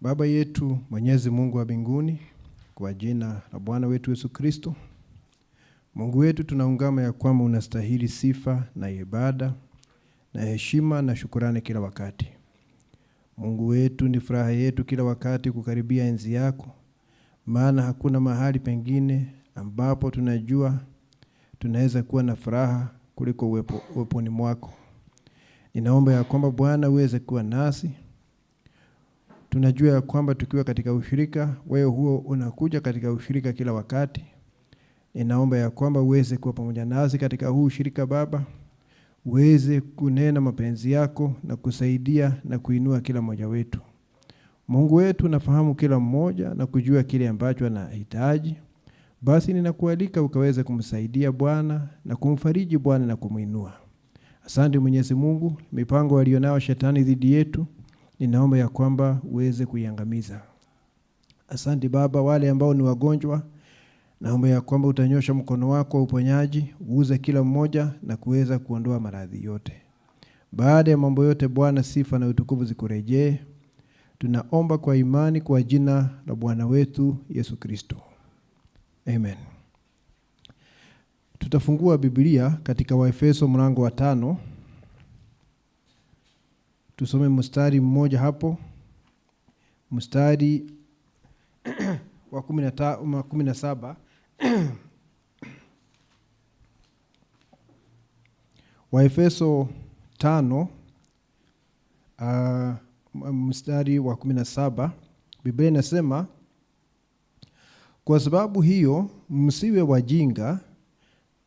Baba yetu Mwenyezi Mungu wa mbinguni, kwa jina la Bwana wetu Yesu Kristo, Mungu wetu, tunaungama ya kwamba unastahili sifa na ibada na heshima na shukrani kila wakati. Mungu wetu, ni furaha yetu kila wakati kukaribia enzi yako, maana hakuna mahali pengine ambapo tunajua tunaweza kuwa na furaha kuliko uweponi mwako. Ninaomba ya kwamba Bwana uweze kuwa nasi. Tunajua ya kwamba tukiwa katika ushirika, wewe huo unakuja katika ushirika kila wakati. Ninaomba ya kwamba uweze kuwa pamoja nasi katika huu ushirika Baba. Uweze kunena mapenzi yako na kusaidia na kuinua kila mmoja wetu. Mungu wetu, unafahamu kila mmoja na kujua kile ambacho anahitaji. Basi ninakualika ukaweze kumsaidia Bwana na kumfariji Bwana na kumuinua. Asante Mwenyezi Mungu, mipango alionao shetani dhidi yetu, ninaomba ya kwamba uweze kuiangamiza. Asante Baba, wale ambao ni wagonjwa, naomba ya kwamba utanyosha mkono wako wa uponyaji, uguze kila mmoja na kuweza kuondoa maradhi yote. Baada ya mambo yote Bwana, sifa na utukufu zikurejee. Tunaomba kwa imani kwa jina la Bwana wetu Yesu Kristo. Amen. Tutafungua Biblia katika Waefeso mlango wa 5. Tusome mstari mmoja hapo. Mstari wa 17. Waefeso 5 mstari wa 17. Biblia inasema, kwa sababu hiyo msiwe wajinga,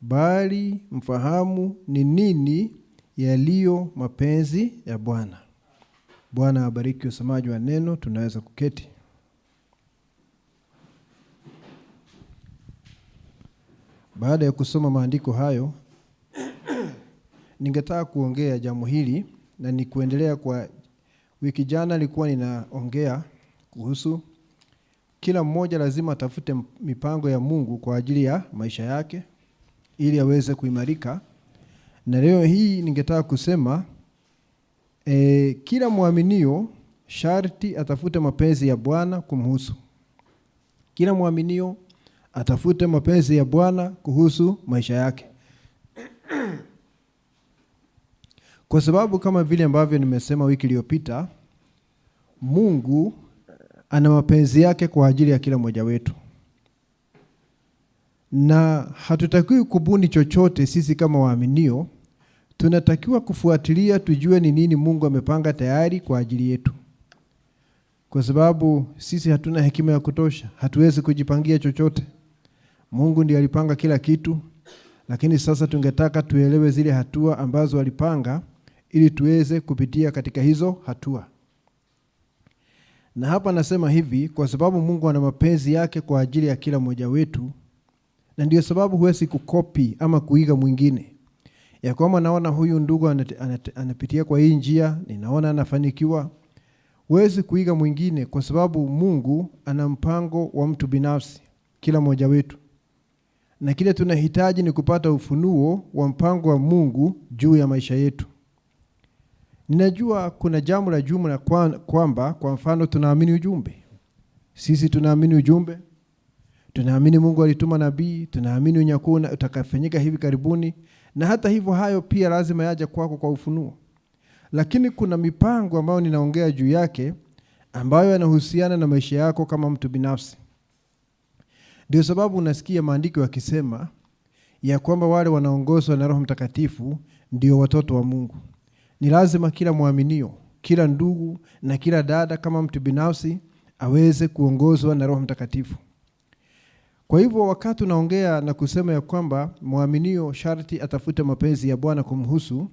bali mfahamu ni nini yaliyo mapenzi ya Bwana. Bwana abariki usomaji wa neno. Tunaweza kuketi. Baada ya kusoma maandiko hayo, ningetaka kuongea jambo hili na ni kuendelea kwa wiki jana nilikuwa ninaongea kuhusu kila mmoja lazima atafute mipango ya Mungu kwa ajili ya maisha yake ili aweze kuimarika. Na leo hii ningetaka kusema kila muaminio sharti atafute mapenzi ya Bwana kumhusu. Kila muaminio atafute mapenzi ya Bwana kuhusu maisha yake. Kwa sababu kama vile ambavyo nimesema wiki iliyopita, Mungu ana mapenzi yake kwa ajili ya kila mmoja wetu. Na hatutakiwi kubuni chochote sisi kama waaminio. Tunatakiwa kufuatilia tujue ni nini Mungu amepanga tayari kwa ajili yetu. Kwa sababu sisi hatuna hekima ya kutosha, hatuwezi kujipangia chochote. Mungu ndiye alipanga kila kitu, lakini sasa tungetaka tuelewe zile hatua ambazo alipanga ili tuweze kupitia katika hizo hatua. Na hapa nasema hivi kwa sababu Mungu ana mapenzi yake kwa ajili ya kila mmoja wetu, na ndio sababu huwezi kukopi ama kuiga mwingine. Ya kwamba naona huyu ndugu anapitia kwa hii njia, ninaona anafanikiwa. Huwezi kuiga mwingine kwa sababu Mungu ana mpango wa mtu binafsi kila mmoja wetu. Na kile tunahitaji ni kupata ufunuo wa mpango wa Mungu juu ya maisha yetu. Ninajua kuna jambo la jumla kwamba kwa mfano tunaamini ujumbe. Sisi tunaamini ujumbe. Tunaamini Mungu alituma nabii, tunaamini unyakuo utakafanyika hivi karibuni, na hata hivyo hayo pia lazima yaje kwako kwa ufunuo. Lakini kuna mipango ambayo ninaongea juu yake ambayo yanahusiana na maisha yako kama mtu binafsi. Ndio sababu unasikia maandiko yakisema ya kwamba wale wanaongozwa na Roho Mtakatifu ndio watoto wa Mungu. Ni lazima kila muaminio, kila ndugu na kila dada kama mtu binafsi aweze kuongozwa na Roho Mtakatifu. Kwa hivyo wakati unaongea na kusema ya kwamba muaminio sharti atafute mapenzi ya Bwana kumhusu,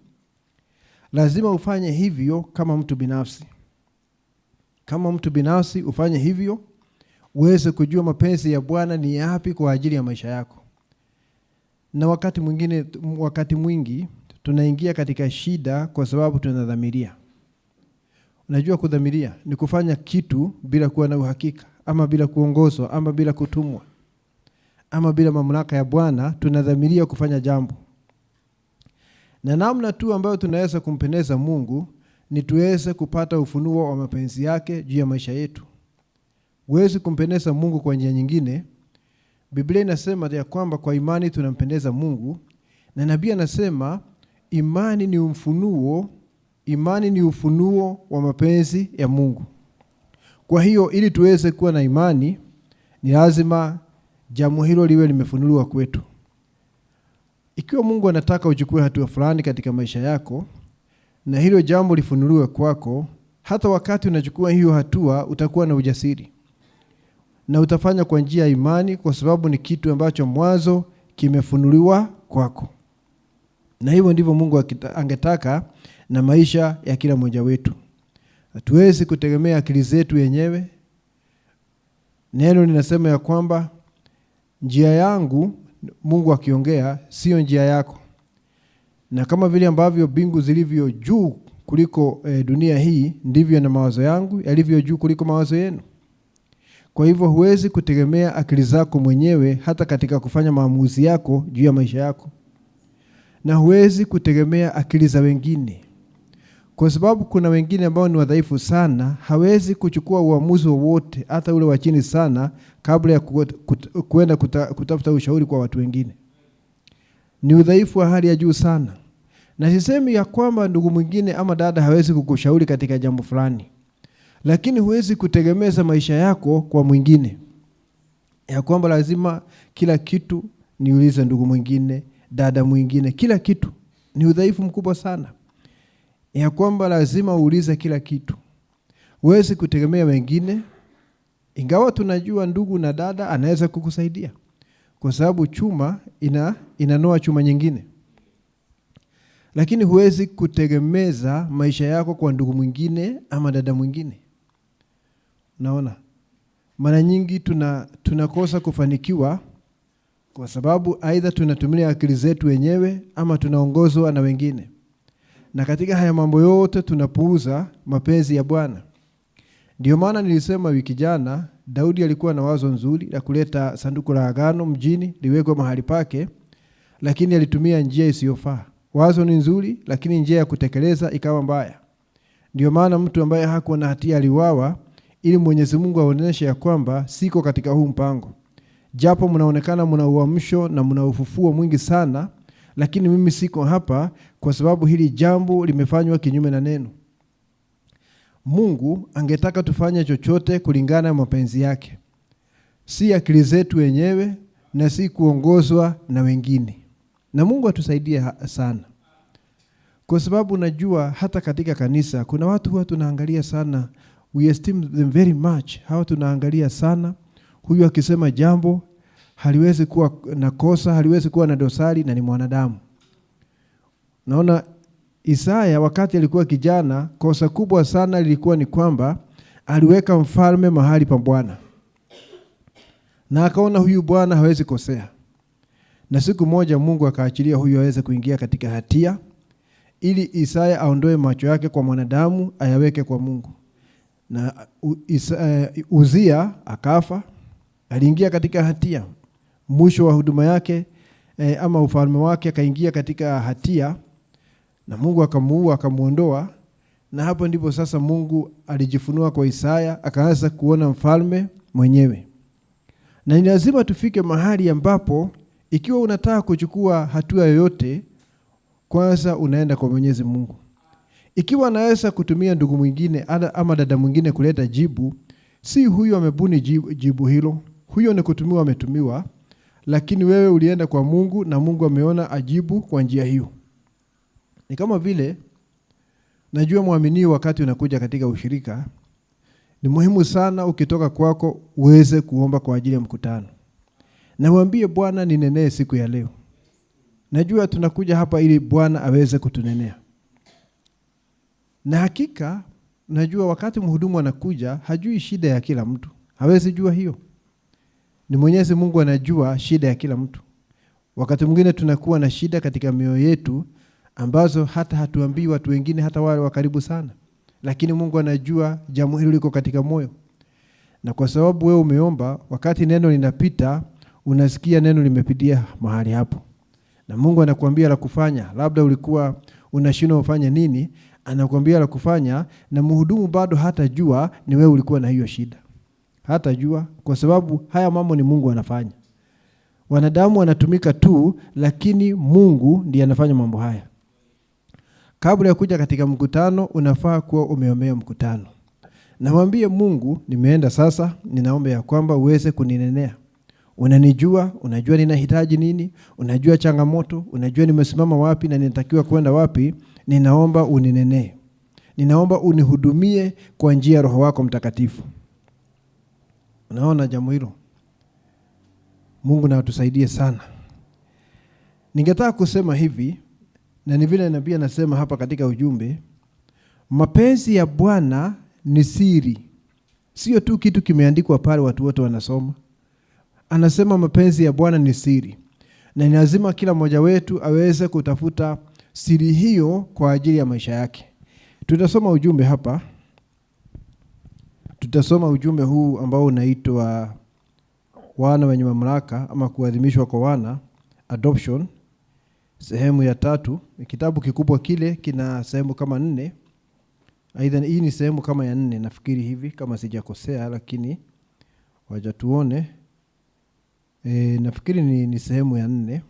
lazima ufanye hivyo kama mtu binafsi. Kama mtu binafsi ufanye hivyo, uweze kujua mapenzi ya Bwana ni yapi kwa ajili ya maisha yako. Na wakati mwingi tunaingia katika shida kwa sababu tunadhamiria. Unajua kudhamiria ni kufanya kitu bila kuwa na uhakika, ama bila kuongozwa, ama bila kutumwa, ama bila mamlaka ya Bwana. Tunadhamiria kufanya jambo. Na namna tu ambayo tunaweza kumpendeza Mungu ni tuweze kupata ufunuo wa mapenzi yake juu ya maisha yetu. huwezi kumpendeza Mungu kwa njia nyingine. Biblia inasema ya kwamba kwa imani tunampendeza Mungu, na nabii anasema imani ni ufunuo wa mapenzi ya Mungu. Kwa hiyo ili tuweze kuwa na imani, ni lazima jambo hilo liwe limefunuliwa kwetu. Ikiwa Mungu anataka uchukue hatua fulani katika maisha yako, na hilo jambo lifunuliwe kwako, hata wakati unachukua hiyo hatua utakuwa na ujasiri. Na utafanya kwa njia ya imani, kwa sababu ni kitu ambacho mwanzo kimefunuliwa kwako. Na hivyo ndivyo Mungu angetaka na maisha ya kila mmoja wetu. Hatuwezi kutegemea akili zetu wenyewe. Neno linasema ya kwamba njia yangu, Mungu akiongea, sio njia yako. Na kama vile ambavyo mbingu zilivyo juu kuliko dunia hii, ndivyo na mawazo yangu yalivyo juu kuliko mawazo yenu. Kwa hivyo huwezi kutegemea akili zako mwenyewe hata katika kufanya maamuzi yako juu ya maisha yako. Na huwezi kutegemea akili za wengine. Kwa sababu kuna wengine ambao ni wadhaifu sana, hawezi kuchukua uamuzi wowote, hata ule wa chini sana, kabla ya kuenda kutafuta ushauri kwa watu wengine. Ni udhaifu wa hali ya juu sana. Na sisemi ya kwamba ndugu mwingine ama dada hawezi kukushauri katika jambo fulani. Lakini huwezi kutegemeza maisha yako kwa mwingine. Ya kwamba lazima kila kitu niulize ndugu mwingine, dada mwingine, kila kitu. Ni udhaifu mkubwa sana. Ya kwamba lazima uulize kila kitu. Huwezi kutegemea wengine, ingawa tunajua ndugu na dada anaweza kukusaidia. Kwa sababu chuma inanoa chuma nyingine. Lakini huwezi kutegemeza maisha yako kwa ndugu mwingine ama dada mwingine. Naona mara nyingi tunakosa kufanikiwa kwa sababu aidha tunatumia akili zetu wenyewe ama tunaongozwa na wengine. Na katika haya mambo yote tunapuuza mapenzi ya Bwana. Ndio maana nilisema wiki jana, Daudi alikuwa na wazo nzuri la kuleta sanduku la agano mjini liwekwe mahali pake, lakini alitumia njia isiyofaa. Wazo ni nzuri, lakini njia ya kutekeleza ikawa mbaya. Ndio maana mtu ambaye hakuwa na hatia aliuawa, ili Mwenyezi Mungu aoneshe ya kwamba siko katika huu mpango. Japo mnaonekana mna uamsho na mna ufufuo mwingi sana, lakini mimi siko hapa kwa sababu hili jambo limefanywa kinyume na neno. Mungu angetaka tufanye chochote kulingana na mapenzi yake. Si akili zetu wenyewe na si kuongozwa na wengine. Na Mungu atusaidie sana. Kwa sababu najua hata katika kanisa kuna watu huwa tunaangalia sana, we esteem them very much. Hawa tunaangalia sana, huyu akisema jambo haliwezi kuwa na kosa, haliwezi kuwa na dosari, na ni mwanadamu. Naona Isaya wakati alikuwa kijana, kosa kubwa sana lilikuwa ni kwamba aliweka mfalme mahali pa Bwana. Na akaona huyu Bwana hawezi kosea. Na siku moja Mungu akaachilia huyu aweze kuingia katika hatia, ili Isaya aondoe macho yake kwa mwanadamu ayaweke kwa Mungu. Na Uzia akafa, aliingia katika hatia. Mwisho wa huduma yake ama ufalme wake akaingia katika hatia, na Mungu akamuua, akamuondoa. Na hapo ndipo sasa Mungu alijifunua kwa Isaya, akaanza kuona mfalme mwenyewe. Na ni lazima tufike mahali ambapo ikiwa unataka kuchukua hatua yoyote, kwanza unaenda kwa Mwenyezi Mungu. Ikiwa anaweza kutumia ndugu mwingine ama dada mwingine kuleta jibu, si huyo amebuni jibu hilo. Huyo ni kutumiwa, ametumiwa. Lakini wewe ulienda kwa Mungu na Mungu ameona ajibu kwa njia hiyo. Ni kama vile, najua muamini wakati unakuja katika ushirika, ni muhimu sana ukitoka kwako uweze kuomba kwa ajili ya mkutano. Na uambie Bwana ninenee siku ya leo. Najua tunakuja hapa ili Bwana aweze kutunenea. Na hakika, najua wakati mhudumu anakuja, hajui shida ya kila mtu. Hawezi jua hiyo. Ni Mwenyezi Mungu anajua shida ya kila mtu. Wakati mwingine tunakuwa na shida katika mioyo yetu, ambazo hata hatuambii watu wengine, hata wale wa karibu sana. Lakini Mungu anajua jambo hilo liko katika moyo. Na kwa sababu wewe umeomba, wakati neno linapita, unasikia neno limepitia mahali hapo. Na Mungu anakuambia la kufanya. Labda ulikuwa unashindwa ufanye nini, anakuambia la kufanya, na mhudumu bado hatajua ni wewe ulikuwa na hiyo shida. Hatajua, kwa sababu haya mambo ni Mungu anafanya. Wanadamu wanatumika tu, lakini Mungu ndiye anafanya mambo haya. Kabla ya kuja katika mkutano, unafaa kuwa umeomea mkutano. Namwambie Mungu, nimeenda sasa, ninaomba ya kwamba uweze kuninenea. Unanijua, unajua ninahitaji nini, unajua changamoto, unajua nimesimama wapi na ninatakiwa kwenda wapi. Ninaomba uninenee. Ninaomba unihudumie kwa njia ya Roho wako Mtakatifu. Unaona jambo hilo? Mungu na atusaidie sana. Ningetaka kusema hivi, na ni vile nabii anasema hapa katika ujumbe, mapenzi ya Bwana ni siri. Sio tu kitu kimeandikwa pale watu wote wanasoma. Anasema mapenzi ya Bwana ni siri. Na ni lazima kila mmoja wetu aweze kutafuta siri hiyo kwa ajili ya maisha yake. Tutasoma ujumbe hapa. Tutasoma ujumbe huu ambao unaitwa wana wenye mamlaka ama kuadhimishwa kwa wana, adoption, sehemu ya 3. Ni kitabu kikubwa kile, kina sehemu kama 4. Aidha hii ni sehemu kama ya 4 nafikiri hivi kama sijakosea, lakini wacha tuone. Nafikiri ni sehemu ya 4.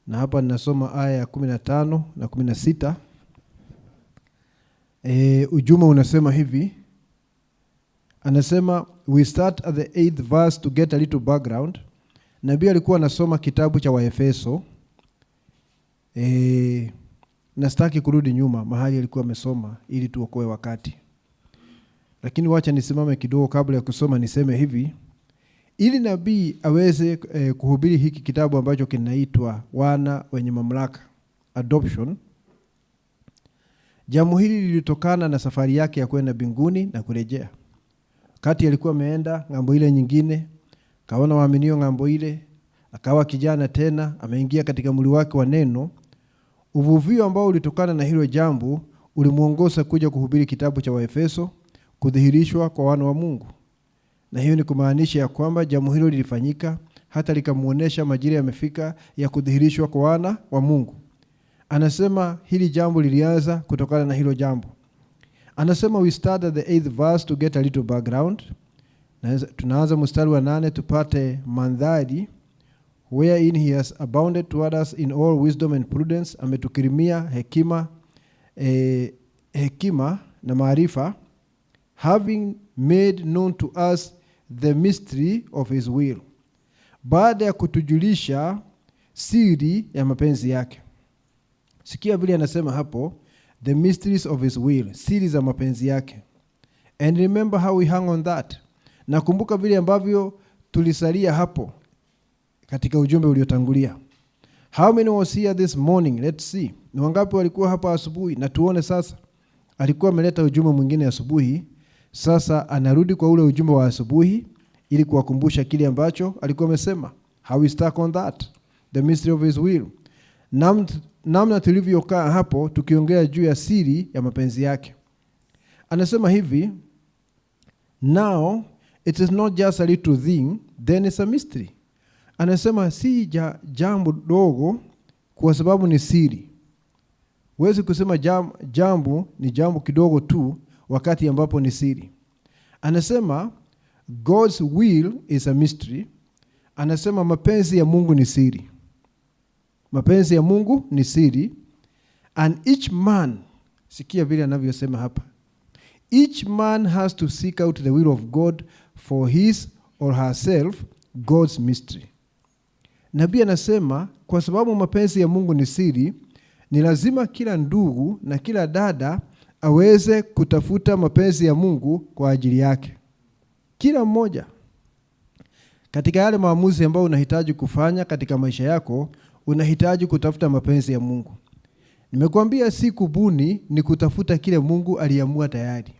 Na hapa ninasoma aya ya 15 na 16. Ujumbe unasema hivi. Anasema we start at the 8th verse to get a little background. Nabii alikuwa anasoma kitabu cha Waefeso. Na sitaki kurudi nyuma mahali alikuwa amesoma ili tuokoe wakati. Lakini wacha nisimame kidogo kabla ya kusoma niseme hivi. Ili nabii aweze kuhubiri hiki kitabu ambacho kinaitwa wana wenye mamlaka, adoption. Jambo hili lilitokana na safari yake ya kwenda mbinguni na kurejea. Kati alikuwa ameenda ng'ambo ile nyingine, kaona waaminio ng'ambo ile, akawa kijana tena, ameingia katika mwili wake wa neno. Uvuvio ambao ulitokana na hilo jambo ulimuongoza kuja kuhubiri kitabu cha Waefeso, kudhihirishwa kwa wana wa Mungu. Na hiyo ni kumaanisha ya kwamba jambo hilo lilifanyika hata likamuonesha majira yamefika ya kudhihirishwa kwa wana wa Mungu. Anasema hili jambo lilianza kutokana na hilo jambo. Anasema we start at the 8th verse to get a little background. Na tunaanza mstari wa 8 tupate mandhari. Wherein he has abounded toward us in all wisdom and prudence. Ametukirimia hekima na maarifa. Having made known to us the mystery of his will. Baada ya kutujulisha siri ya mapenzi yake. Sikia vile anasema hapo, the mysteries of his will, siri za mapenzi yake. And remember how we hung on that. Na kumbuka vile ambavyo tulisalia hapo katika ujumbe uliotangulia. How many was here this morning? Let's see. Ni wangapi walikuwa hapa asubuhi? Na tuone sasa. Alikuwa ameleta ujumbe mwingine asubuhi. Sasa anarudi kwa ule ujumbe wa asubuhi ili kuwakumbusha kile ambacho alikuwa amesema. How we stuck on that. The mystery of his will. Namna tulivyokaa hapo tukiongea juu ya siri ya mapenzi yake. Anasema hivi, now it is not just a little thing, then it's a mystery. Anasema si jambo dogo kwa sababu ni siri. Huwezi kusema jambo ni jambo kidogo tu wakati ambapo ni siri. Anasema God's will is a mystery. Anasema mapenzi ya Mungu ni siri. Mapenzi ya Mungu ni siri. And each man, sikia vile anavyosema hapa, each man has to seek out the will of God for his or herself, God's mystery. Nabii anasema kwa sababu mapenzi ya Mungu ni siri, ni lazima kila ndugu na kila dada aweze kutafuta mapenzi ya Mungu kwa ajili yake. Kila mmoja katika yale maamuzi ambayo unahitaji kufanya katika maisha yako, unahitaji kutafuta mapenzi ya Mungu. Nimekuambia si kubuni, ni kutafuta kile Mungu aliamua tayari.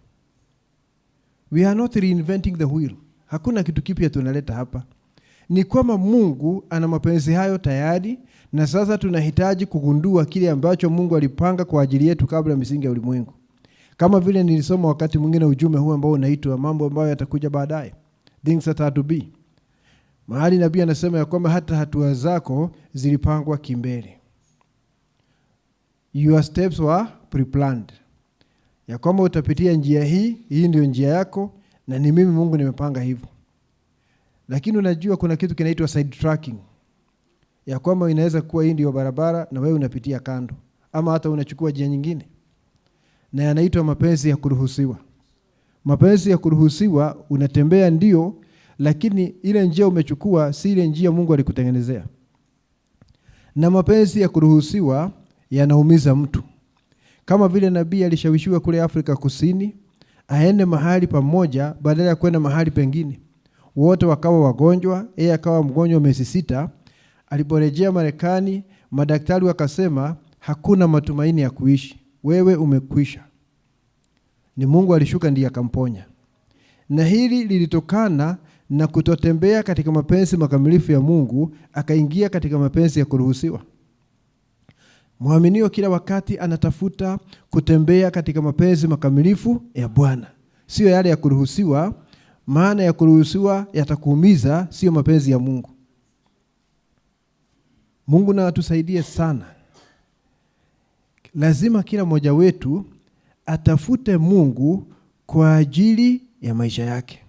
We are not reinventing the wheel. Hakuna kitu kipya tunaleta hapa. Ni kwamba Mungu ana mapenzi hayo tayari, na sasa tunahitaji kugundua kile ambacho Mungu alipanga kwa ajili yetu kabla misingi ya ulimwengu. Kama vile nilisoma wakati mwingine ujumbe huu ambao unaitwa mambo ambayo yatakuja baadaye. Things that are to be. Mahali nabii anasema ya kwamba hata hatua zako zilipangwa kimbele. Your steps were pre-planned. Ya kwamba utapitia njia hii ndio njia yako, na ni mimi Mungu nimepanga hivyo. Lakini unajua kuna kitu kinaitwa side tracking, ya kwamba inaweza kuwa hii ndio barabara na wewe unapitia kando, ama hata unachukua njia nyingine, na yanaitwa mapenzi ya kuruhusiwa. Mapenzi ya kuruhusiwa, unatembea ndio, lakini ile njia umechukua si ile njia Mungu alikutengenezea. Na mapenzi ya kuruhusiwa yanaumiza mtu. Kama vile nabii alishawishiwa kule Afrika Kusini aende mahali pamoja badala ya kwenda mahali pengine. Wote wakawa wagonjwa, yeye akawa mgonjwa miezi 6. Aliporejea Marekani, madaktari wakasema hakuna matumaini ya kuishi. Wewe umekwisha. Ni Mungu alishuka ndiye akamponya. Na hili lilitokana na kutotembea katika mapenzi makamilifu ya Mungu, akaingia katika mapenzi ya kuruhusiwa. Mwaminio kila wakati anatafuta kutembea katika mapenzi makamilifu ya Bwana, sio yale ya kuruhusiwa, maana ya kuruhusiwa yatakuumiza, sio mapenzi ya Mungu. Mungu na atusaidie sana. Lazima kila mmoja wetu atafute Mungu kwa ajili ya maisha yake.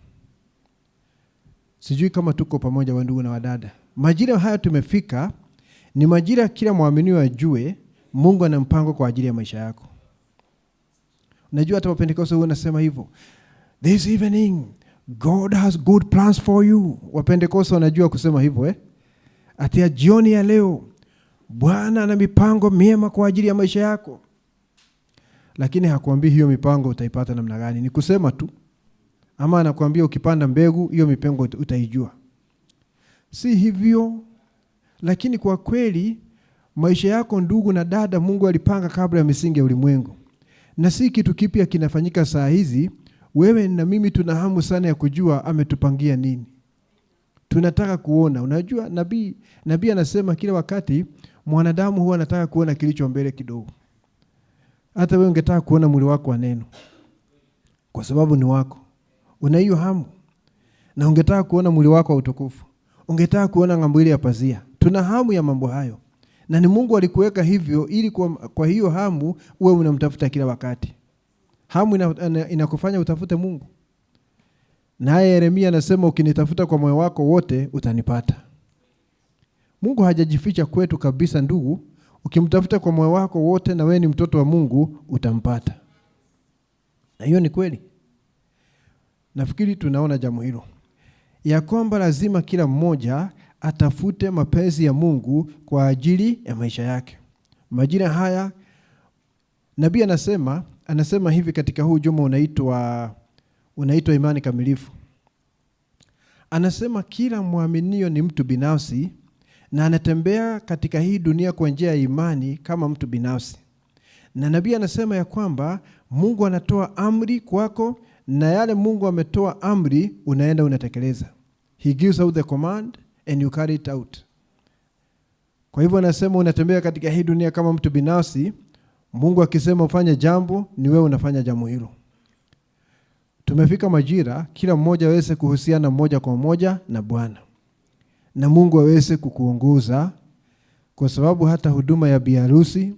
Sijui kama tuko pamoja wandugu na wadada. Majira haya tumefika ni majira kila muamini ajue Mungu ana mpango kwa ajili ya maisha yako. Unajua hata Wapentekoste wanasema hivyo. This evening God has good plans for you. Wapentekoste wanajua kusema hivyo Atia jioni ya leo Bwana ana mipango mema kwa ajili ya maisha yako. Lakini hakuambii hiyo mipango utaipata namna gani. Ni kusema tu. Ama anakuambia ukipanda mbegu hiyo mipango utaijua. Si hivyo. Lakini kwa kweli maisha yako ndugu na dada Mungu alipanga kabla ya misingi ya ulimwengu. Na si kitu kipya kinafanyika saa hizi. Wewe na mimi tuna hamu sana ya kujua ametupangia nini. Tunataka kuona. Unajua nabii anasema kila wakati mwanadamu huwa anataka kuona kilicho mbele kidogo. Hata wewe ungetaka kuona mwili wako wa neno. Kwa sababu ni wako. Una hiyo hamu. Na ungetaka kuona mwili wako wa utukufu. Ungetaka kuona ng'ambo ile ya pazia. Tuna hamu ya mambo hayo. Na ni Mungu alikuweka hivyo ili kwa hiyo hamu uwe unamtafuta kila wakati. Hamu inakufanya utafute Mungu. Naye Yeremia anasema ukinitafuta kwa moyo wako wote utanipata. Mungu hajajificha kwetu kabisa ndugu. Ukimtafuta kwa moyo wako wote na wewe ni mtoto wa Mungu utampata. Na hiyo ni kweli. Nafikiri tunaona jambo hilo. Ya kwamba lazima kila mmoja atafute mapenzi ya Mungu kwa ajili ya maisha yake. Majira haya nabii anasema hivi katika huu ujumbe unaitwa imani kamilifu. Anasema kila muaminio ni mtu binafsi na anatembea katika hii dunia kwa njia ya imani kama mtu binafsi. Na nabii anasema ya kwamba Mungu anatoa amri kwako na yale Mungu ametoa amri unaenda unatekeleza. He gives out the command and you carry it out. Kwa hivyo anasema unatembea katika hii dunia kama mtu binafsi. Mungu akisema ufanye jambo ni wewe unafanya jambo hilo. Tumefika majira kila mmoja aweze kuhusiana moja kwa moja na Bwana. Na Mungu aweze kukuongoza, kwa sababu hata huduma ya biharusi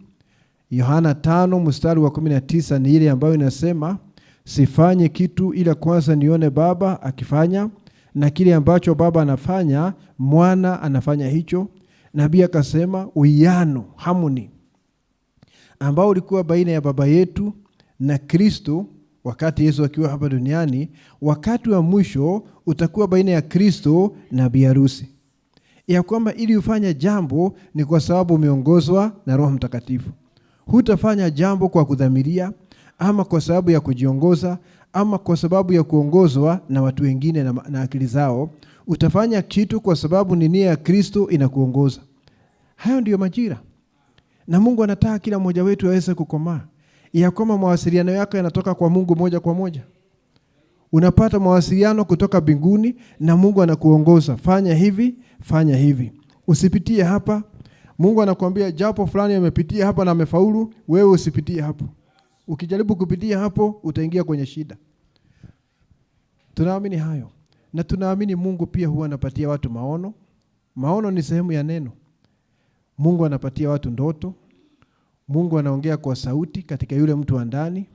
Yohana 5:19 ni ile ambayo inasema sifanye kitu ila kwanza nione Baba akifanya, na kile ambacho Baba anafanya mwana anafanya hicho. Nabii akasema uwiano, harmony ambao ulikuwa baina ya Baba yetu na Kristo wakati Yesu akiwa hapa duniani, wakati wa mwisho utakuwa baina ya Kristo na biharusi. Ya kwamba ili ufanye jambo ni kwa sababu umeongozwa na Roho Mtakatifu. Hutafanya jambo kwa kudhamiria ama kwa sababu ya kujiongoza ama kwa sababu ya kuongozwa na watu wengine na akili zao. Utafanya kitu kwa sababu ni nia ya Kristo inakuongoza. Hayo ndiyo majira. Na Mungu anataka kila mmoja wetu aweze kukomaa. Ya kwamba mawasiliano yako yanatoka kwa Mungu moja kwa moja. Unapata mawasiliano kutoka mbinguni na Mungu anakuongoza. Fanya hivi, fanya hivi. Usipitie hapa. Mungu anakuambia japo fulani amepitia hapa na amefaulu, wewe usipitie hapo. Ukijaribu kupitia hapo utaingia kwenye shida. Tunaamini hayo. Na tunaamini Mungu pia huwa anapatia watu maono. Maono ni sehemu ya neno. Mungu anapatia watu ndoto. Mungu anaongea kwa sauti katika yule mtu wa ndani.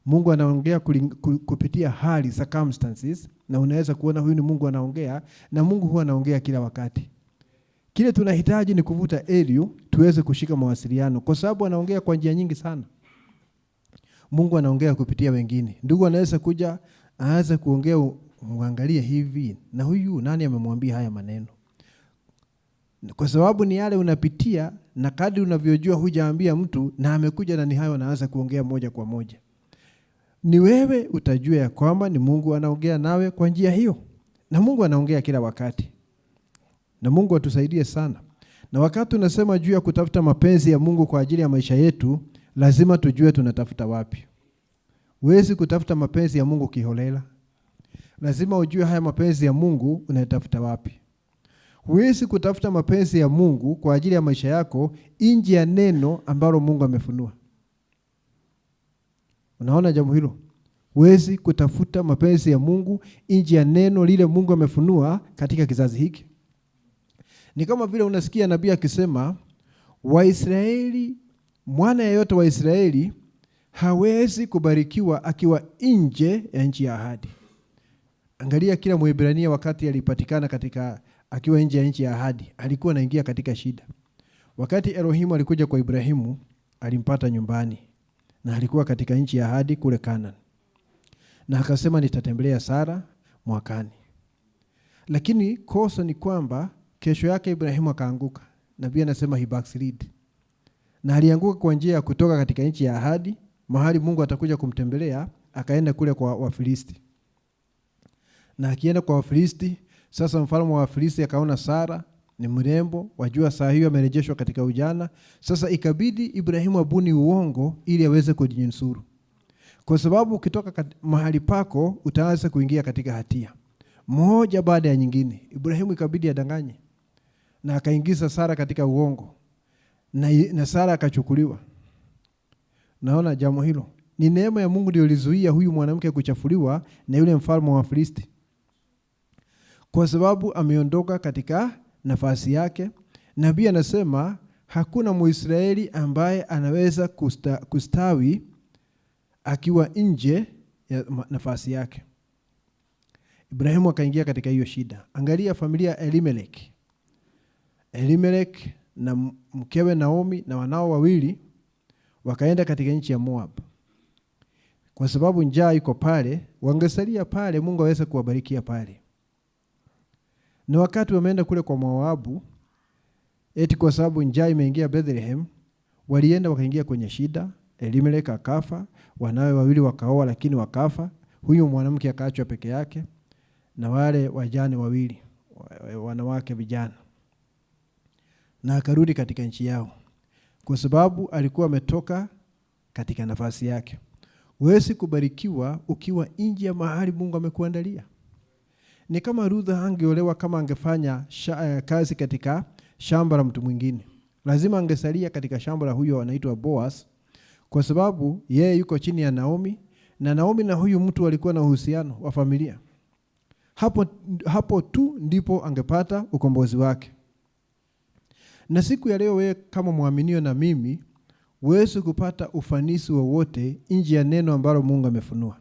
Mungu anaongea kupitia hali, circumstances, na unaweza kuona huyu ni Mungu anaongea, na Mungu huwa anaongea kila wakati. Kile tunahitaji ni kuvuta elimu tuweze kushika mawasiliano, kwa sababu anaongea kwa njia nyingi sana. Mungu anaongea kupitia wengine. Ndugu anaweza kuja aanze kuongea, muangalie hivi, na huyu nani amemwambia haya maneno? Kwa sababu ni yale unapitia, na kadri unavyojua hujaambia mtu na amekuja na ni hayo anaanza kuongea moja kwa moja. Ni wewe utajua ya kwamba ni Mungu anaongea nawe kwa njia hiyo. Na Mungu anaongea kila wakati. Na Mungu atusaidie sana. Na wakati unasema juu ya kutafuta mapenzi ya Mungu kwa ajili ya maisha yetu, lazima tujue tunatafuta wapi. Huwezi kutafuta mapenzi ya Mungu kiholela. Lazima ujue haya mapenzi ya Mungu unatafuta wapi. Huwezi kutafuta mapenzi ya Mungu kwa ajili ya maisha yako nje ya neno ambalo Mungu amefunua. Unaona jambo hilo? Huwezi kutafuta mapenzi ya Mungu nje ya neno lile Mungu amefunua katika kizazi hiki. Ni kama vile unasikia nabii akisema, Waisraeli, mwana yeyote wa Israeli hawezi kubarikiwa akiwa nje ya nchi ya ahadi. Angalia kila Mwebrania wakati alipatikana akiwa nje ya nchi ya ahadi, alikuwa anaingia katika shida. Wakati Elohimu alikuja kwa Ibrahimu, alimpata nyumbani na alikuwa katika nchi ya ahadi kule Canaan. Na akasema nitatembelea Sara mwakani. Lakini kosa ni kwamba kesho yake Ibrahimu akaanguka. Nabii anasema he backslid. Na alianguka kwa njia ya kutoka katika nchi ya ahadi, mahali Mungu atakuja kumtembelea, akaenda kule kwa Wafilisti. Na akienda kwa Wafilisti, sasa mfalme wa Wafilisti akaona Sara ni mrembo, wajua saa hiyo amerejeshwa katika ujana. Sasa ikabidi Ibrahimu abuni uongo ili aweze kujinusuru. Kwa sababu ukitoka mahali pako utaanza kuingia katika hatia. Moja baada ya nyingine. Ibrahimu ikabidi adanganye. Na akaingiza Sara katika uongo. Na Sara akachukuliwa. Naona jambo hilo. Ni neema ya Mungu ndio ilizuia huyu mwanamke kuchafuliwa na yule mfalme wa Wafilisti. Kwa sababu ameondoka katika nafasi yake. Nabii anasema hakuna Mwisraeli ambaye anaweza kustawi akiwa nje ya nafasi yake. Ibrahimu akaingia katika hiyo shida. Angalia familia Elimelek. Elimelek na mkewe Naomi na wanao wawili wakaenda katika nchi ya Moab. Kwa sababu njaa iko pale, wangesalia pale, Mungu aweze kuwabarikia pale. Na wakati wameenda kule kwa Moabu, eti kwa sababu njaa imeingia Bethlehem, walienda wakaingia kwenye shida. Elimelek akafa, wanawe wawili wakaoa lakini wakafa. Huyu mwanamke akaachwa peke yake na wale wajane wawili, wanawake vijana. Na akarudi katika nchi yao. Kwa sababu alikuwa ametoka katika nafasi yake. Huwezi kubarikiwa ukiwa nje ya mahali Mungu amekuandalia. Ni kama Ruth angeolewa kama angefanya kazi katika shamba la mtu mwingine. Lazima angesalia katika shamba la huyo anaitwa Boaz, kwa sababu yeye yuko chini ya Naomi, na Naomi na huyu mtu walikuwa na uhusiano wa familia. Hapo tu ndipo angepata ukombozi wake. Na siku ya leo wewe kama muaminio na mimi, huwezi kupata ufanisi wowote nje ya neno ambalo Mungu amefunua.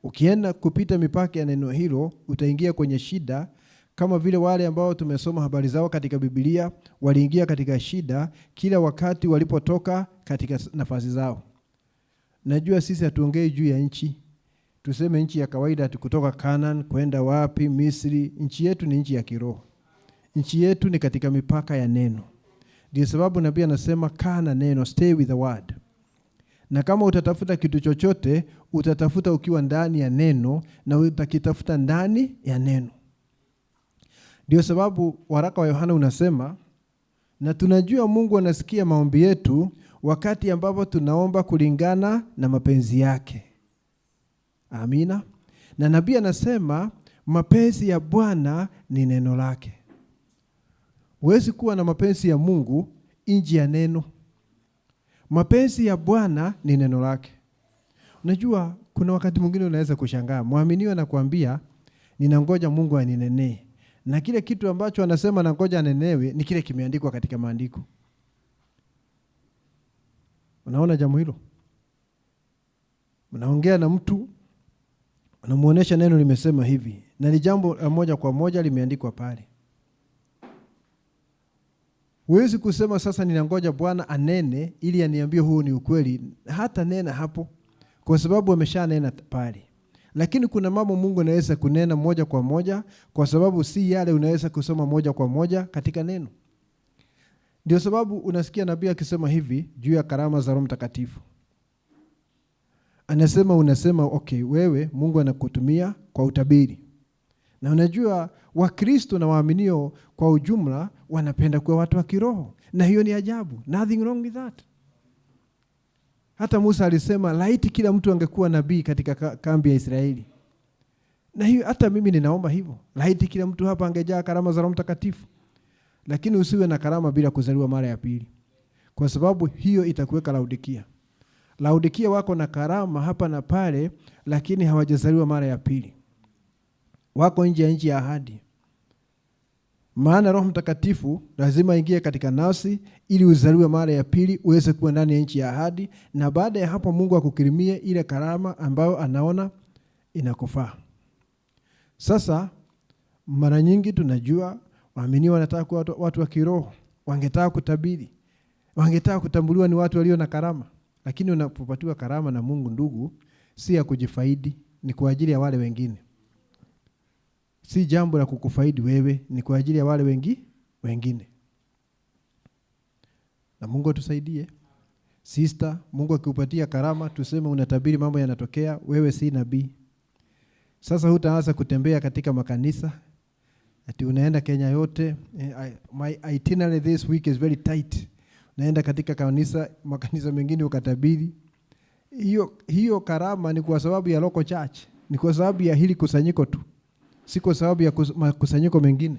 Ukienda kupita mipaka ya neno hilo, utaingia kwenye shida, kama vile wale ambao tumesoma habari zao katika Biblia, waliingia katika shida kila wakati walipotoka katika nafasi zao. Najua sisi hatuongei juu ya nchi. Tuseme nchi ya kawaida, kutoka Canaan kwenda wapi, Misri. Nchi yetu ni nchi ya kiroho. Nchi yetu ni katika mipaka ya neno. Ndio sababu nabii anasema kaa na neno, stay with the word. Na kama utatafuta kitu chochote, utatafuta ukiwa ndani ya neno, na utakitafuta ndani ya neno. Ndio sababu waraka wa Yohana unasema, na tunajua Mungu anasikia maombi yetu wakati ambapo tunaomba kulingana na mapenzi yake. Amina. Na nabii anasema mapenzi ya Bwana ni neno lake. Huwezi kuwa na mapenzi ya Mungu nje ya neno. Mapenzi ya Bwana ni neno lake. Unajua kuna wakati mwingine unaweza kushangaa. Muaminiwa anakuambia ninangoja Mungu aninenee. Na kile kitu ambacho anasema nangoja anenewe ni kile kimeandikwa katika maandiko. Unaona jambo hilo? Mnaongea na mtu, unamuonesha neno limesema hivi, na ni jambo moja kwa moja limeandikwa pale. Huwezi kusema sasa ninangoja Bwana anene ili aniambie huu ni ukweli. Hata nena hapo, kwa sababu ameshanena pale. Lakini kuna mambo Mungu anaweza kunena moja kwa moja, kwa sababu si yale unaweza kusoma moja kwa moja katika neno. Ndio sababu unasikia nabii akisema hivi juu ya karama za Roho Mtakatifu. Unasema okay, wewe Mungu anakutumia kwa utabiri. Na unajua Wakristo na waaminio kwa ujumla wanapenda kuwa watu wa kiroho. Na hiyo ni ajabu. Nothing wrong with that. Hata Musa alisema laiti kila mtu angekuwa nabii katika kambi ya Israeli. Na hiyo hata mimi ninaomba hivyo. Laiti kila mtu hapa angejaa karama za Roho Mtakatifu. Lakini usiwe na karama bila kuzaliwa mara ya pili. Kwa sababu hiyo itakuweka Laodikia. Laodikia wako na karama hapa na pale, lakini hawajazaliwa mara ya pili. Wako nje ya nchi ya ahadi. Maana Roho Mtakatifu lazima ingie katika nafsi ili uzaliwe mara ya pili uweze kuwa ndani ya nchi ya ahadi, na baada ya hapo Mungu akukirimie ile karama ambayo anaona inakufaa. Sasa mara nyingi tunajua waamini wanataka kuwa watu wa kiroho, wangetaka kutabiri, wangetaka kutambuliwa ni watu walio na karama. Lakini unapopatiwa karama na Mungu, ndugu, si ya kujifaidi, ni kwa ajili ya wale wengine. Si jambo la kukufaidi wewe, ni kwa ajili ya wale wengine. Na Mungu atusaidie. Sister, Mungu akikupatia karama, tuseme unatabiri mambo yanatokea, wewe si nabii. Sasa hutaanza kutembea katika makanisa, ati unaenda Kenya yote. My itinerary this week is very tight. Naenda katika makanisa mengine ukatabiri. Hiyo karama ni kwa sababu ya local church. Ni kwa sababu ya hili kusanyiko tu. Si kwa sababu ya kusanyiko mengine.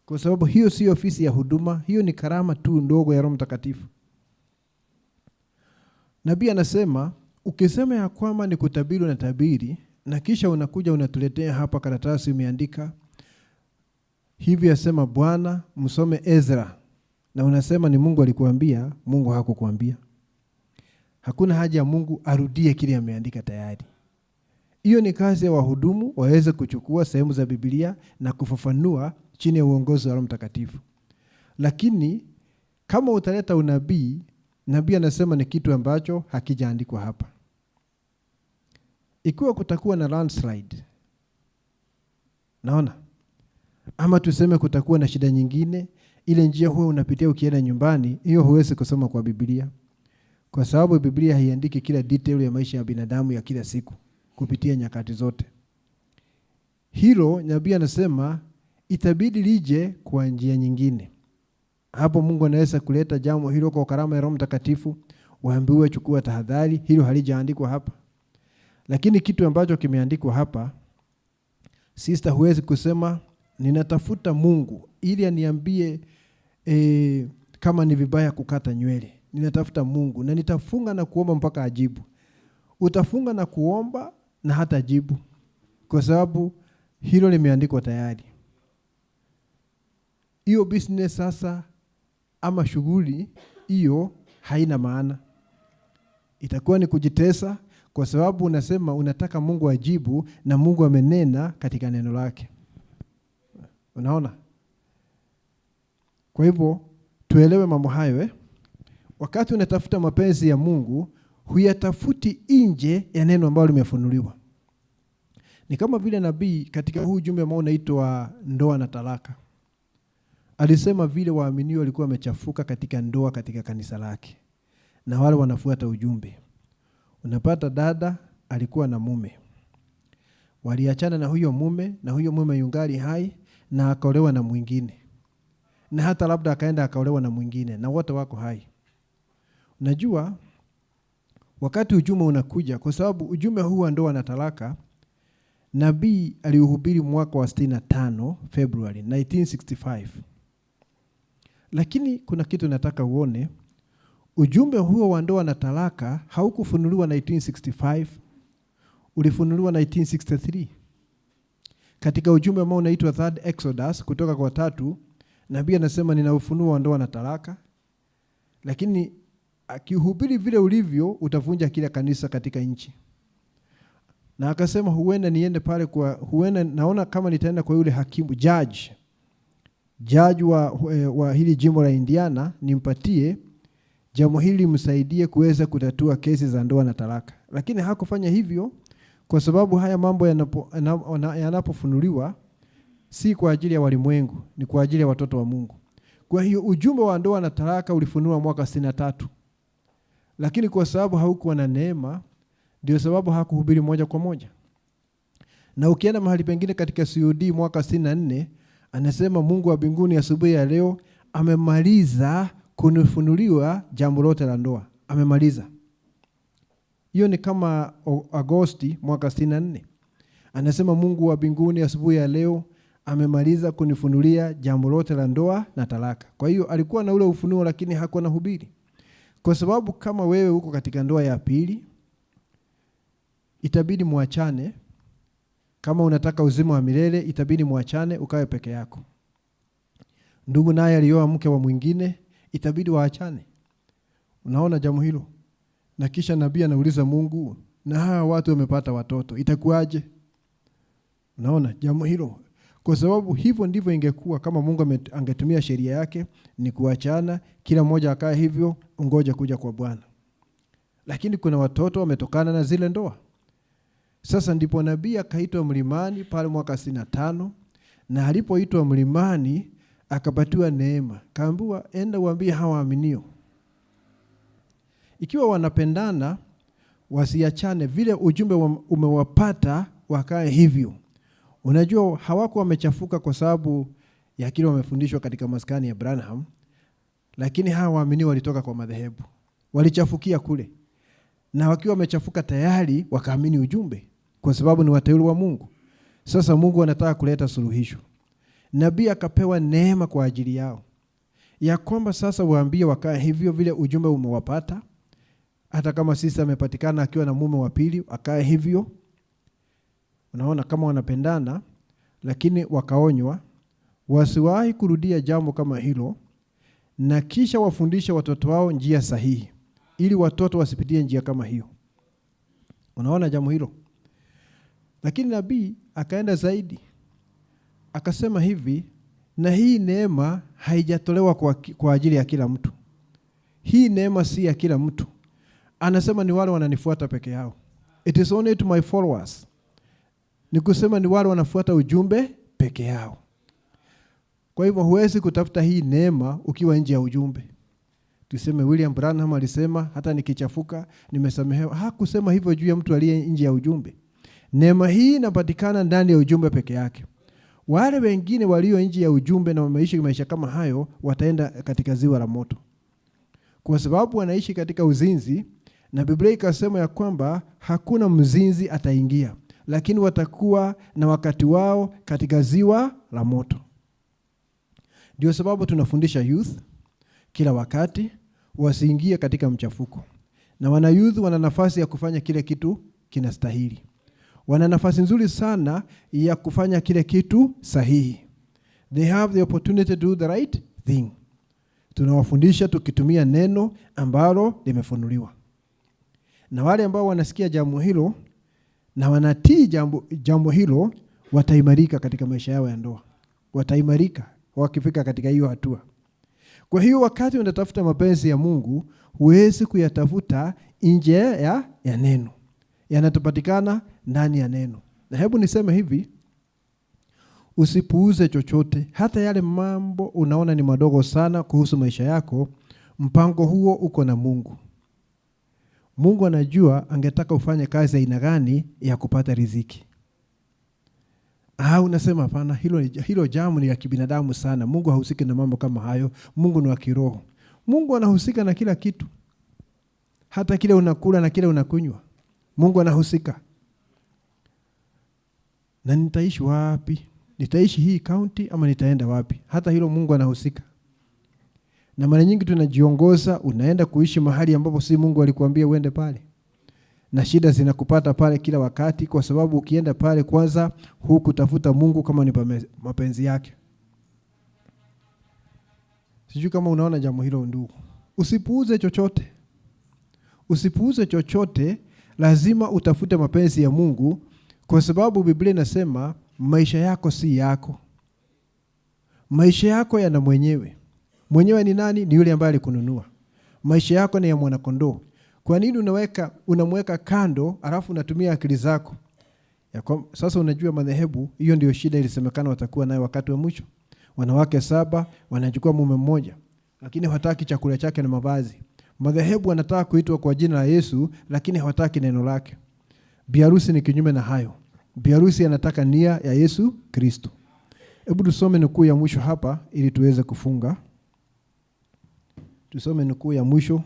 Kwa sababu hiyo si ofisi ya huduma. Hiyo ni karama tu ndogo ya Roho Mtakatifu. Nabii anasema, ukisema ya kwamba ni kutabiri na tabiri, na kisha unakuja unatuletea hapa karatasi umeandika hivi asema Bwana, msome Ezra. Na unasema ni Mungu alikuambia, Mungu hakukuambia. Hakuna haja ya Mungu arudie kile ameandika tayari. Hiyo ni kazi ya wahudumu waweze kuchukua sehemu za Biblia na kufafanua chini ya uongozi wa Roho Mtakatifu. Lakini kama utaleta unabii, nabii anasema ni kitu ambacho hakijaandikwa hapa. Ikiwa kutakuwa na landslide, naona, ama tuseme kutakuwa na shida nyingine, ile njia huwa unapitia ukienda nyumbani, hiyo huwezi kusoma kwa Biblia. Kwa sababu Biblia haiandiki kila detail ya maisha ya binadamu ya kila siku kupitia nyakati zote. Hilo nabii anasema itabidi lije kwa njia nyingine. Hapo Mungu anaweza kuleta jambo hilo kwa karama ya Roho Mtakatifu, waambiwe chukua tahadhari, hilo halijaandikwa hapa. Lakini kitu ambacho kimeandikwa hapa, sister, huwezi kusema ninatafuta Mungu ili aniambie kama ni vibaya kukata nywele. Ninatafuta Mungu na nitafunga na kuomba mpaka ajibu. Utafunga na kuomba na hata ajibu, kwa sababu hilo limeandikwa tayari. Hiyo business sasa ama shughuli hiyo haina maana. Itakuwa ni kujitesa, kwa sababu unasema unataka Mungu ajibu na Mungu amenena katika neno lake. Unaona? Kwa hivyo tuelewe mambo hayo. Wakati unatafuta mapenzi ya Mungu, huyatafuti nje ya neno ambalo limefunuliwa. Ni kama vile nabii katika huu ujumbe ambao unaitwa ndoa na talaka. Alisema vile waaminio walikuwa wamechafuka katika ndoa katika kanisa lake. Na wale wanafuata ujumbe. Unapata dada alikuwa na mume. Waliachana na huyo mume, na huyo mume yungali hai na akaolewa na mwingine. Na hata labda akaenda akaolewa na mwingine, na wote wako hai. Unajua wakati ujumbe unakuja, kwa sababu ujumbe huu wa ndoa na talaka nabii alihubiri mwaka wa 65 February 1965. Lakini kuna kitu nataka uone, ujumbe huo wa ndoa na talaka haukufunuliwa 1965, ulifunuliwa 1963. Katika ujumbe ambao unaitwa Third Exodus, kutoka kwa 3, nabii anasema nina ufunuo wa ndoa na talaka. Lakini akihubiri vile ulivyo, utavunja kila kanisa katika nchi. Na akasema huenda niende pale huenda naona kama nitaenda kwa yule hakimu judge wa hili jimbo la Indiana, nimpatie jambo hili msaidie kuweza kutatua kesi za ndoa na talaka. Lakini hakufanya hivyo kwa sababu haya mambo yanapofunuliwa si kwa ajili ya walimwengu, ni kwa ajili ya watoto wa Mungu. Kwa hiyo ujumbe wa ndoa na talaka ulifunua mwaka 63. Lakini kwa sababu haukuwa na neema, ndio sababu hakuhubiri moja kwa moja. Na ukienda mahali pengine katika COD mwaka 64, anasema Mungu wa mbinguni asubuhi ya leo amemaliza kunifunuliwa jambo lote la ndoa. Amemaliza. Hiyo ni kama Agosti mwaka 64. Anasema Mungu wa mbinguni asubuhi ya leo amemaliza kunifunulia jambo lote la ndoa na talaka. Kwa hiyo alikuwa na ule ufunuo, lakini hakuwa na hubiri. Kwa sababu kama wewe uko katika ndoa ya pili, itabidi muachane. Kama unataka uzima wa milele, itabidi muachane ukae peke yako. Ndugu naye alioa mke wa mwingine, itabidi waachane. Unaona jambo hilo? Na kisha nabii anauliza Mungu, na hawa watu wamepata watoto, itakuwaje? Unaona jambo hilo? Kwa sababu hivyo ndivyo ingekuwa kama Mungu angetumia sheria yake, ni kuachana, kila mmoja akae hivyo, ungoja kuja kwa Bwana. Lakini kuna watoto wametokana na zile ndoa. Sasa ndipo nabii akaitwa mlimani pale mwaka 65, na alipoitwa mlimani akapatiwa neema. Kaambiwa enda uambie hawa waaminio, ikiwa wanapendana wasiachane, vile ujumbe umewapata wakae hivyo. Unajua hawako wamechafuka kwa sababu ya kile wamefundishwa katika maskani ya Branham, lakini hawa waaminio walitoka kwa madhehebu. Walichafukia kule. Na wakiwa wamechafuka tayari wakaamini ujumbe kwa sababu ni wateule wa Mungu. Sasa Mungu anataka kuleta suluhisho. Nabii akapewa neema kwa ajili yao, ya kwamba sasa waambie wakae hivyo vile ujumbe umewapata. Hata kama sisi amepatikana akiwa na mume wa pili, akae hivyo. Unaona kama wanapendana, lakini wakaonywa wasiwahi kurudia jambo kama hilo, na kisha wafundishe watoto wao njia sahihi ili watoto wasipitie njia kama hiyo. Unaona jambo hilo? Lakini nabii akaenda zaidi. Akasema hivi, na hii neema haijatolewa kwa ajili ya kila mtu. Hii neema si ya kila mtu. Anasema ni wale wananifuata peke yao. It is only to my followers. Ni kusema ni wale wanafuata ujumbe peke yao. Kwa hivyo huwezi kutafuta hii neema ukiwa nje ya ujumbe. Tuseme William Branham alisema hata nikichafuka nimesamehewa. Hakusema hivyo juu ya mtu aliye nje ya ujumbe. Neema hii inapatikana ndani ya ujumbe peke yake. Wale wengine walio nje ya ujumbe na wameishi maisha kama hayo wataenda katika ziwa la moto. Kwa sababu wanaishi katika uzinzi, na Biblia ikasema ya kwamba hakuna mzinzi ataingia, lakini watakuwa na wakati wao katika ziwa la moto. Ndio sababu tunafundisha youth kila wakati wasiingie katika mchafuko. Na wana youth wana nafasi ya kufanya kile kitu kinastahili. Wana nafasi nzuri sana ya kufanya kile kitu sahihi. They have the opportunity to do the right thing. Tunawafundisha tukitumia neno ambalo limefunuliwa. Na wale ambao wanasikia jambo hilo na wanatii jambo hilo wataimarika katika maisha yao ya ndoa. Wataimarika wakifika katika hiyo hatua. Kwa hiyo wakati unatafuta mapenzi ya Mungu, huwezi kuyatafuta nje ya neno. Yanatupatikana ndani ya neno. Na hebu niseme hivi, usipuuze chochote, hata yale mambo unaona ni madogo sana kuhusu maisha yako. Mpango huo uko na Mungu. Mungu anajua angetaka ufanye kazi aina gani ya kupata riziki. Unasema hapana, hilo jambo ni la kibinadamu sana. Mungu hahusiki na mambo kama hayo. Mungu ni wa kiroho. Mungu anahusika na kila kitu. Hata kile unakula na kile unakunywa. Mungu anahusika. Na nitaishi wapi? Nitaishi hii county ama nitaenda wapi? Hata hilo Mungu anahusika. Na mara nyingi tunajiongoza, unaenda kuishi mahali ambapo si Mungu alikuambia uende pale. Na shida zinakupata pale kila wakati kwa sababu ukienda pale kwanza hukutafuta Mungu kama ni mapenzi yake. Sijui kama unaona jambo hilo ndugu. Usipuuze chochote. Usipuuze chochote lazima utafute mapenzi ya Mungu, kwa sababu Biblia inasema maisha yako si yako. Maisha yako yana mwenyewe. Mwenyewe ni nani? Ni yule ambaye alikununua. Maisha yako ni ya mwanakondoo. Kwa nini unamweka kando alafu unatumia akili zako? Sasa unajua madhehebu, hiyo ndio shida ilisemekana watakuwa nayo wakati wa mwisho. Wanawake 7 wanachukua mume mmoja, lakini hawataki chakula chake na mavazi. Madhehebu wanataka kuitwa kwa jina la Yesu, lakini hawataki neno lake. Biharusi ni kinyume na hayo. Biharusi anataka nia ya Yesu Kristo. Hebu tusome nukuu ya mwisho hapa ili tuweze kufunga. Tusome nukuu ya mwisho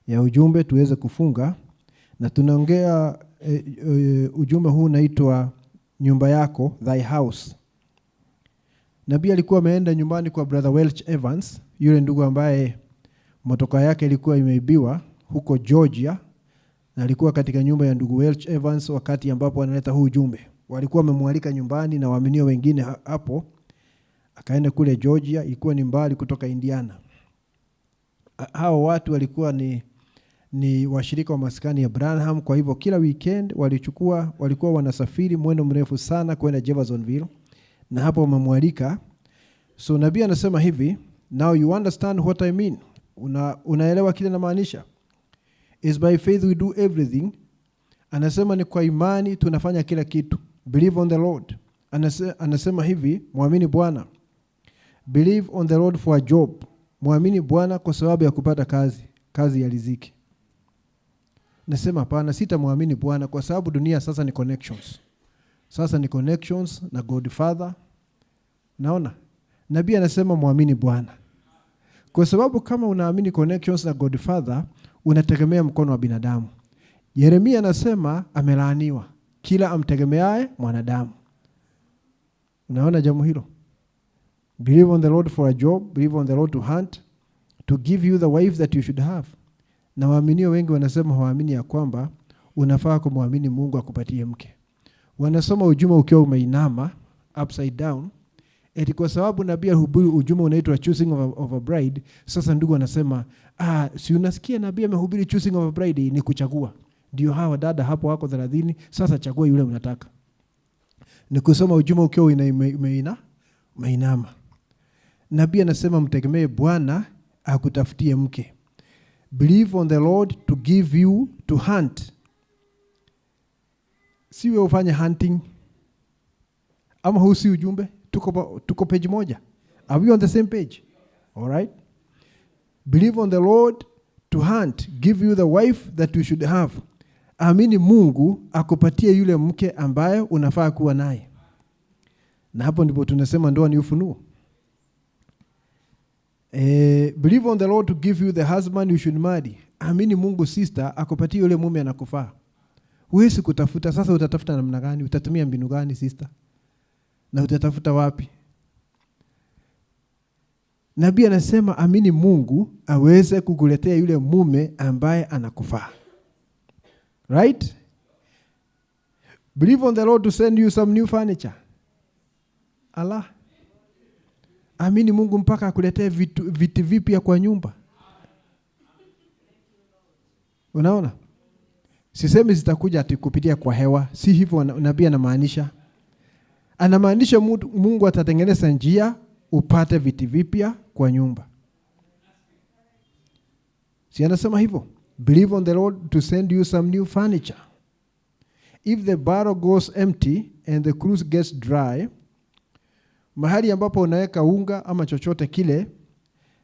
ya ujumbe tuweze kufunga, na tunaongea ujumbe huu unaitwa nyumba yako, thy house. Nabii alikuwa ameenda nyumbani kwa brother Welch Evans, yule ndugu ambaye motoka yake ilikuwa imeibiwa huko Georgia, na alikuwa katika nyumba ya ndugu Welch Evans wakati ambapo analeta huu ujumbe. Walikuwa wamemwalika nyumbani na waaminio wengine hapo. Akaenda kule Georgia, ilikuwa ni mbali kutoka Indiana. Hao watu walikuwa ni washirika wa maskani ya Branham, kwa hivyo kila weekend walikuwa wanasafiri mwendo mrefu sana kwenda Jeffersonville, na hapo wamemwalika. So nabii anasema hivi, now you understand what I mean. Unaelewa kile namaanisha? Is by faith we do everything. Anasema ni kwa imani tunafanya kila kitu. Believe on the Lord. Anasema hivi, muamini Bwana. Believe on the Lord for a job. Muamini Bwana kwa sababu ya kupata kazi ya riziki. Nasema hapana, sitamwamini Bwana kwa sababu dunia sasa ni connections. Sasa ni connections na God Father. Naona? Nabii anasema muamini Bwana. Kwa sababu kama unaamini connections na God Father, unategemea mkono wa binadamu. Yeremia anasema amelaaniwa kila amtegemeaye mwanadamu. Unaona jambo hilo? Believe on the Lord for a job, believe on the Lord to hunt, to give you the wife that you should have. Na waaminio wengi wanasema hawaamini ya kwamba unafaa kumwamini Mungu akupatie mke. Wanasoma ujumbe ukiwa umeinama upside down, eti kwa sababu nabii alihubiri ujumbe unaitwa choosing of a bride. Sasa ndugu wanasema, si unasikia nabii amehubiri choosing of a bride ni kuchagua. Ndio hawa dada hapo wako 30, sasa chagua yule unataka. Ni kusoma ujumbe ukiwa umeinama. Nabii anasema mtegemee Bwana akutafutie mke. Believe on the Lord to give you to hunt. Siwe ufanye hunting. Ama husi ujumbe? Tuko page moja. Are we on the same page? All right. Believe on the Lord to hunt. Give you the wife that you should have. Amini Mungu akupatie yule mke ambaye unafaa kuwa naye. Na hapo ndipo tunasema ndoa ni ufunuo. Believe on the Lord to give you the husband you should marry. Amini Mungu sister akupatie yule mume anakufaa. Huwezi kutafuta, sasa utatafuta namna gani? Utatumia mbinu gani sister? Na utatafuta wapi? Nabii anasema amini Mungu aweze kukuletea yule mume ambaye anakufaa. Right? Believe on the Lord to send you some new furniture. Allah. Amini Mungu mpaka akuletee viti vipya kwa nyumba. Unaona? Sisemi zitakuja ati kupitia kwa hewa. Si hivyo nabii anamaanisha. Anamaanisha Mungu atatengeneza njia upate viti vipya kwa nyumba. Si anasema hivyo? Believe on the Lord to send you some new furniture. If the barrel goes empty and the cruse gets dry, mahali ambapo unaweka unga ama chochote kile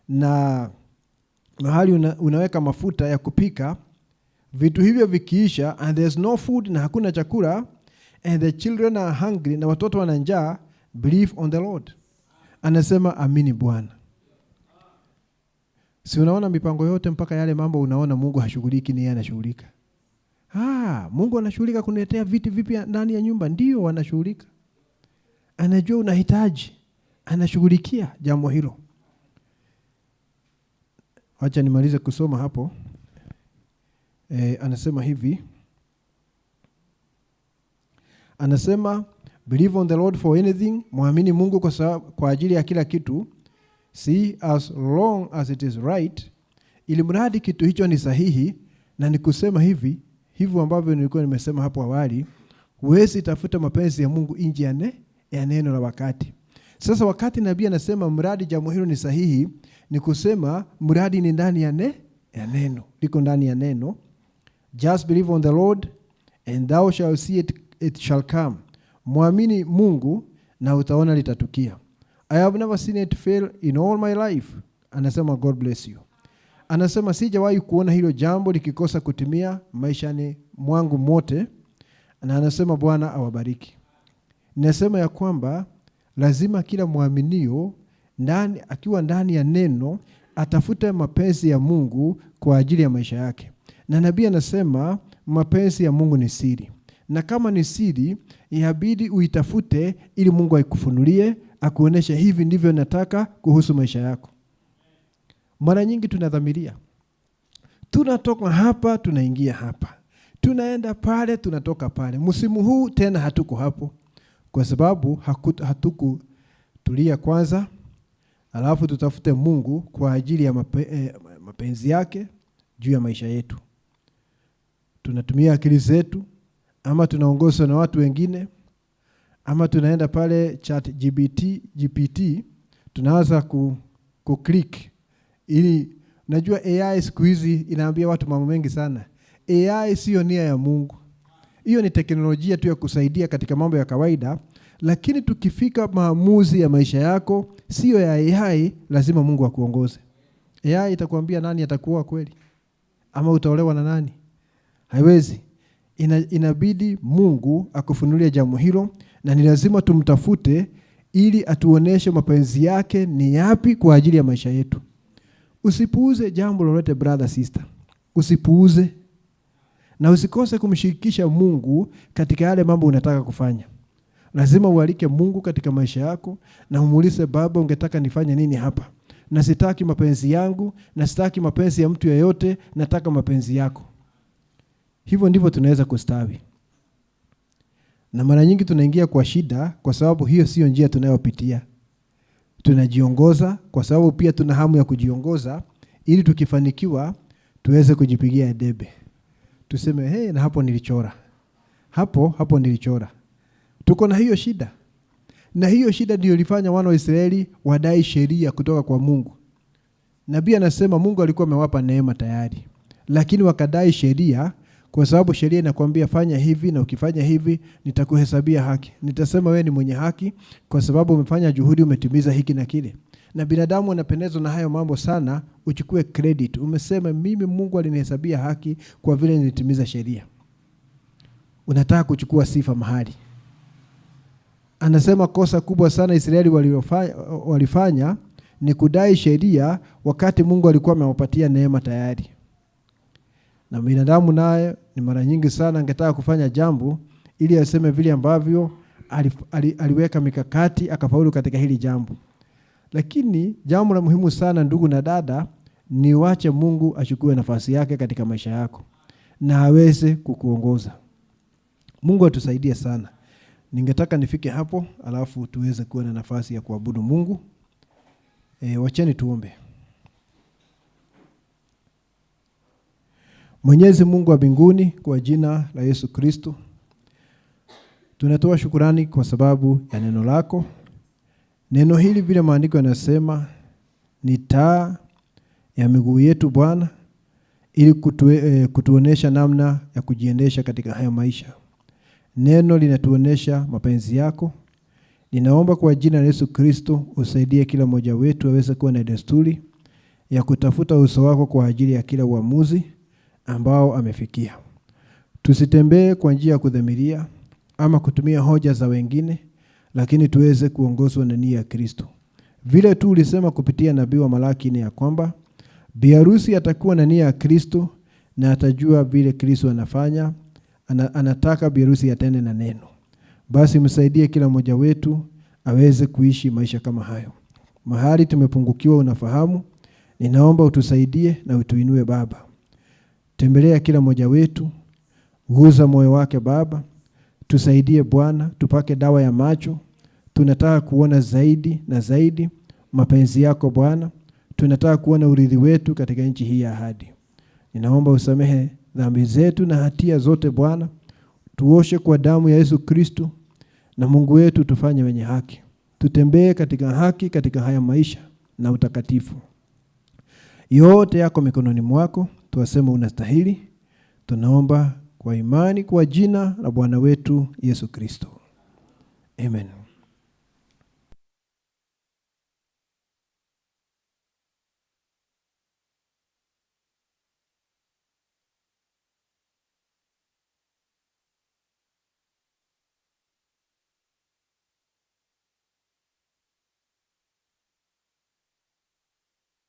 na mahali unaweka mafuta ya kupika, vitu hivyo vikiisha and there's no food na hakuna chakula and the children are hungry na watoto wana njaa, believe on the Lord. Anasema amini Bwana. Si unaona mipango yote mpaka yale mambo unaona Mungu hashughuliki ni yeye anashughulika. Mungu anashughulika kunetea viti vipya ndani ya nyumba, ndio anashughulika. Anajua unahitaji, anashughulikia jambo hilo. Acha nimalize kusoma hapo. Anasema hivi. Anasema believe on the Lord for anything, muamini Mungu kwa ajili ya kila kitu. See as long as it is right, ili mradi kitu hicho ni sahihi. Na nikusema hivi, hivyo ambavyo nilikuwa nimesema hapo awali, huwezi tafuta mapenzi ya Mungu nje ya neno la wakati. Sasa wakati nabii anasema mradi jambo hilo ni sahihi, ni kusema mradi ni ndani ya neno, liko ndani ya neno. Just believe on the Lord and thou shall see it shall come. Muamini Mungu na utaona litatukia. I have never seen it fail in all my life. Anasema God bless you. Anasema sijawahi kuona hilo jambo likikosa kutimia maishani mwangu mote, na anasema Bwana awabariki. Ninasema ya kwamba lazima kila muaminio akiwa ndani ya neno atafute mapenzi ya Mungu kwa ajili ya maisha yake. Na nabii anasema mapenzi ya Mungu ni siri. Na kama ni siri, inabidi uitafute ili Mungu aikufunulie, akuoneshe hivi ndivyo nataka kuhusu maisha yako. Mara nyingi tunadhamiria. Tunatoka hapa, tunaingia hapa. Tunaenda pale, tunatoka pale. Msimu huu tena hatuko hapo. Kwa sababu hatukutulia kwanza, alafu tutafute Mungu kwa ajili ya mapenzi yake juu ya maisha yetu. Tunatumia akili zetu, ama tunaongozwa na watu wengine, ama tunaenda pale GPT, tunaanza kuklik ili, najua AI siku hizi inaambia watu mambo mengi sana. AI sio nia ya Mungu. Hiyo ni teknolojia tu ya kusaidia katika mambo ya kawaida, lakini tukifika maamuzi ya maisha yako, sio ya AI, lazima Mungu akuongoze. AI itakuambia nani atakuwa kweli, ama utaolewa na nani. Haiwezi. Inabidi Mungu akufunulie jambo hilo, na ni lazima tumtafute ili atuoneshe mapenzi yake ni yapi kwa ajili ya maisha yetu. Usipuuze jambo lolote brother sister. Usipuuze. Na usikose kumshirikisha Mungu katika yale mambo unataka kufanya. Lazima ualike Mungu katika maisha yako na umuulize, Baba, ungetaka nifanye nini hapa? Na sitaki mapenzi yangu, na sitaki mapenzi ya mtu yeyote, nataka mapenzi yako. Hivyo ndivyo tunaweza kustawi. Na mara nyingi tunaingia kwa shida kwa sababu hiyo sio njia tunayopitia. Tunajiongoza kwa sababu pia tuna hamu ya kujiongoza, ili tukifanikiwa tuweze kujipigia debe. Tuseme, na hapo nilichora. Hapo nilichora. Tuko na hiyo shida. Na hiyo shida ndio ilifanya wana wa Israeli wadai sheria kutoka kwa Mungu. Nabii anasema Mungu alikuwa amewapa neema tayari, lakini wakadai sheria, kwa sababu sheria inakwambia fanya hivi, na ukifanya hivi nitakuhesabia haki. Nitasema wewe ni mwenye haki kwa sababu umefanya juhudi, umetimiza hiki na kile. Na binadamu anapendezwa na hayo mambo sana, uchukue credit. Umesema mimi Mungu alinihesabia haki kwa vile nilitimiza sheria. Unataka kuchukua sifa mahali. Anasema kosa kubwa sana Israeli walifanya ni kudai sheria wakati Mungu alikuwa amewapatia neema tayari. Na binadamu naye ni mara nyingi sana angetaka kufanya jambo ili aseme vile ambavyo aliweka mikakati akafaulu katika hili jambo. Lakini jambo la muhimu sana ndugu na dada, ni wache Mungu achukue nafasi yake katika maisha yako na aweze kukuongoza. Mungu atusaidie sana. Ningetaka nifike hapo alafu tuweze kuwa na nafasi ya kuabudu Mungu. Wacheni tuombe. Mwenyezi Mungu wa mbinguni, kwa jina la Yesu Kristo, tunatoa shukurani kwa sababu ya neno lako. Neno hili vile maandiko yanasema ni taa ya miguu yetu Bwana, ili kutuonesha namna ya kujiendesha katika haya maisha. Neno linatuonesha mapenzi yako. Ninaomba kwa jina la Yesu Kristo usaidie kila mmoja wetu aweze kuwa na desturi ya kutafuta uso wako kwa ajili ya kila uamuzi ambao amefikia. Tusitembee kwa njia ya kudhamiria ama kutumia hoja za wengine, lakini tuweze kuongozwa na nia ya Kristo. Vile tu ulisema kupitia nabii wa Malaki ni ya kwamba biharusi atakuwa na nia ya Kristo na atajua vile Kristo anafanya. Anataka biharusi atende na neno. Basi msaidie kila mmoja wetu aweze kuishi maisha kama hayo. Mahali tumepungukiwa unafahamu. Ninaomba utusaidie na utuinue Baba. Tembelea kila mmoja wetu. Guza moyo wake Baba. Tusaidie Bwana, tupake dawa ya macho. Tunataka kuona zaidi na zaidi mapenzi yako Bwana. Tunataka kuona urithi wetu katika nchi hii ya ahadi. Ninaomba usamehe dhambi zetu na hatia zote Bwana. Tuoshe kwa damu ya Yesu Kristo, na Mungu wetu tufanye wenye haki. Tutembee katika haki katika haya maisha na utakatifu. Yote yako mikononi mwako, tuwasema unastahili. Tunaomba kwa imani kwa jina la Bwana wetu Yesu Kristo. Amen.